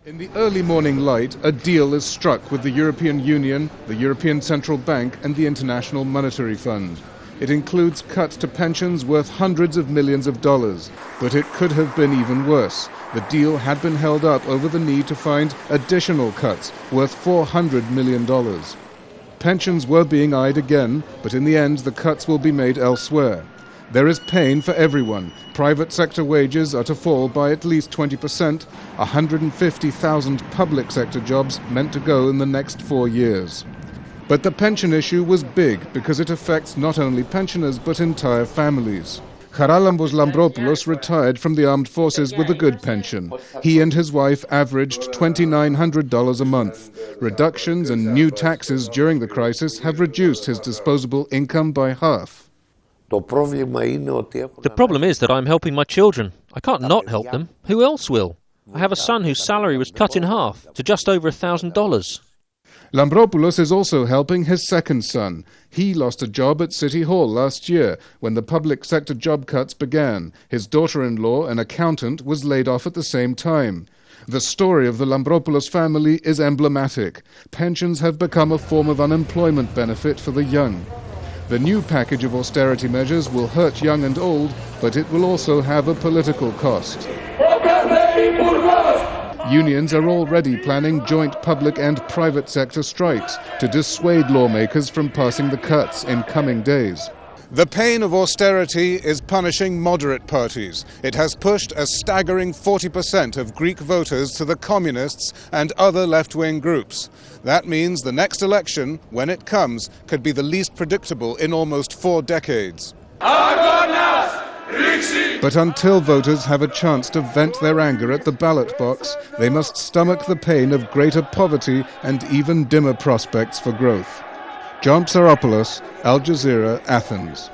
In the early morning light, a deal is struck with the European Union, the European Central Bank and the International Monetary Fund. It includes cuts to pensions worth hundreds of millions of dollars, but it could have been even worse. The deal had been held up over the need to find additional cuts worth $400 million. Pensions were being eyed again, but in the end the cuts will be made elsewhere. There is pain for everyone. Private sector wages are to fall by at least 20%, 150,000 public sector jobs meant to go in the next 4 years. But the pension issue was big because it affects not only pensioners but entire families. Charalambos Lambropoulos retired from the armed forces with a good pension. He and his wife averaged $2,900 a month. Reductions and new taxes during the crisis have reduced his disposable income by half. The problem is that I'm helping my children. I can't not help them. Who else will? I have a son whose salary was cut in half to just over $1,000. Lambropoulos is also helping his second son. He lost a job at City Hall last year when the public sector job cuts began. His daughter-in-law, an accountant, was laid off at the same time. The story of the Lambropoulos family is emblematic. Pensions have become a form of unemployment benefit for the young. The new package of austerity measures will hurt young and old, but it will also have a political cost. Unions are already planning joint public and private sector strikes to dissuade lawmakers from passing the cuts in coming days. The pain of austerity is punishing moderate parties. It has pushed a staggering 40% of Greek voters to the communists and other left-wing groups. That means the next election, when it comes, could be the least predictable in almost 4 decades. But until voters have a chance to vent their anger at the ballot box, they must stomach the pain of greater poverty and even dimmer prospects for growth. Psaropoulos, Al Jazeera, Athens.